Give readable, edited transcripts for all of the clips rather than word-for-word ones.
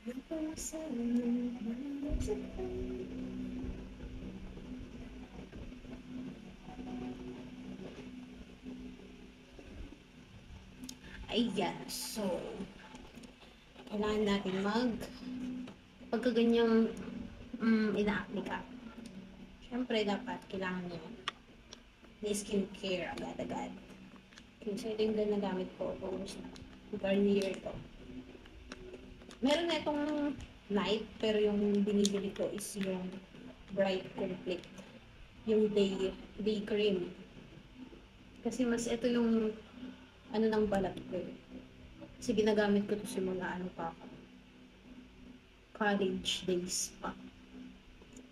Ayan, so, kailangan natin pagkaganyang ina-aplika. Siyempre, dapat kailangan nyo ni skincare agad-agad. So, ito yung ginagamit ko. Garnier to. Meron na itong light, pero yung binibili ko is yung bright complete. Yung day cream. Kasi mas ito yung ano ng balat ko. Kasi ginagamit ko to simula college days pa.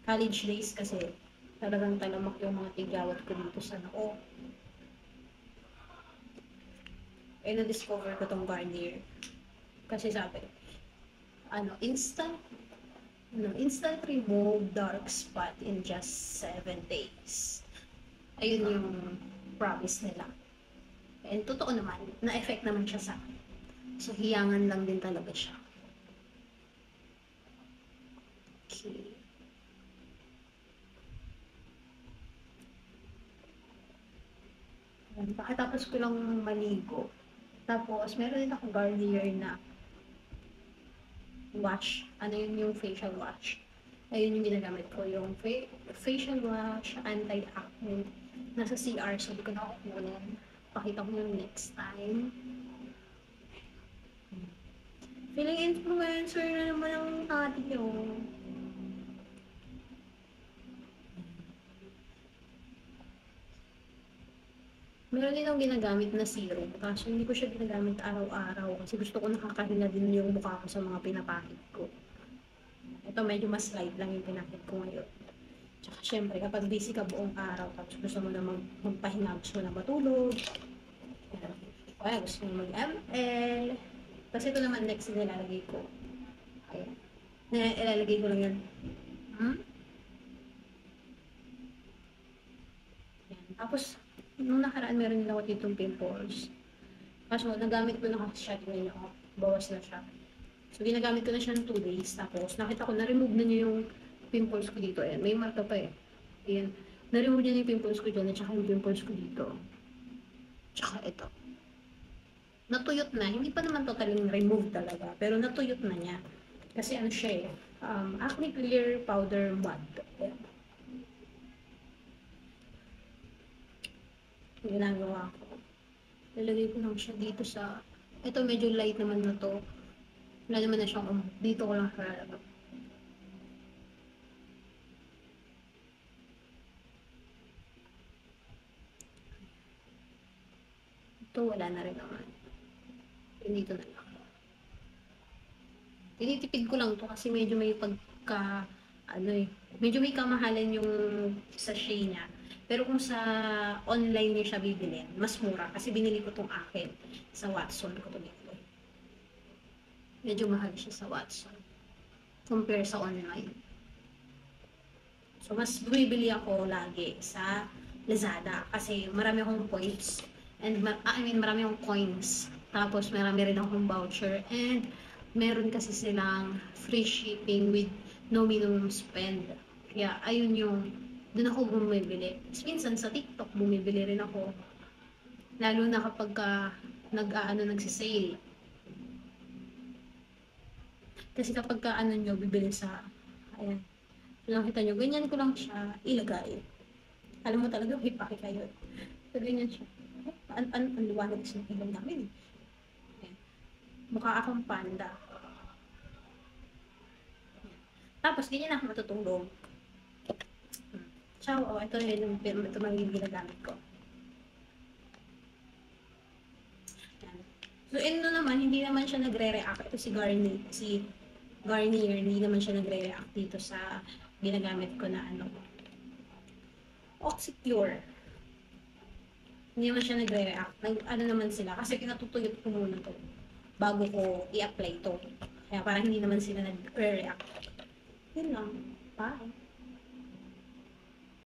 College days kasi talagang talamak yung mga tigawat ko dito sa noo. Na-discover ko tong Garnier. Kasi sabi, instant remove dark spot in just 7 days. Ayun yung promise nila. And totoo naman, na-effect naman siya sa akin. So, hiyangan lang din talaga siya. Okay. Pakatapos ko lang maligo. Tapos, meron din ako Garnier na wash. Ano yun yung facial wash? Ayun yung ginagamit ko. Yung facial wash, anti-acne. Nasa CR, so hindi ko na kukunin. Pakita ko yung next time. Feeling influencer na naman ang ating yun. Meron din akong ginagamit na serum. Kaso hindi ko siya ginagamit araw-araw. Kasi gusto ko nakakahinga din yung mukha ko sa mga pinapakit ko. Ito medyo mas light lang yung pinakit ko ngayon. Tsaka syempre, kapag busy ka buong araw, tapos gusto mo na magpahinga, gusto mo na matulog. Kaya gusto mo mag-ML. Kasi ito naman next na nilalagay ko. Ayan. Ilalagay ko lang yan. Ayan. Tapos, nung nakaraan meron din ako ditong pimples. Kaso, nagamit ko na kasi siya. Tingnan niyo, bawas na siya. So, ginagamit ko na siya ng 2 days. Tapos, nakita ko, na-remove na niya yung pimples ko dito. Ayan, may marka pa eh. Ayan. Na-remove niya yung pimples ko dyan at saka yung pimples ko dito. Tsaka ito. Natuyot na. Hindi pa naman totally remove talaga. Pero natuyot na niya. Kasi ano siya eh. Acne Clear Powder Mud. Ayan. Ginagawa ko. Lalagay ko lang siya dito sa... Ito medyo light naman na to. Wala naman na siyang dito ko lang lalagay. Ito wala na rin naman. Dito na lang. Tinitipid ko lang to kasi medyo may medyo may kamahalan yung sachet niya. Pero kung sa online niyo siya bibilin, mas mura kasi binili ko tong akin sa Watson ko to dito. Medyo mahal siya sa Watson compare sa online. So, mas bumibili ako lagi sa Lazada kasi marami akong points and marami akong coins. Tapos, marami rin akong voucher and meron kasi silang free shipping with no minimum spend. Kaya, ayun yung doon ako bumibili. Minsan sa TikTok bumibili rin ako. Lalo na kapag nagsisale. Kasi kapag nyo, bibili sa, ayan, nakita nyo, ganyan ko lang siya ilagay. Alam mo talaga, may pake kayo. So, ganyan siya. Ang liwanag sa ilaw namin. Ayan. Mukha akong panda. Ayan. Tapos, ganyan ako matutulog. Ciao, ito yung ito magiging ginagamit ko. Ayan. So, ito naman, hindi naman siya nagre-react. Ito si Garnier, hindi naman siya nagre-react dito sa ginagamit ko na Oxycure. Hindi naman siya nagre-react. Naman sila, kasi pinatutuyot ko muna to bago ko i-apply to. Kaya parang hindi naman sila nagre-react. Yun lang. Bye.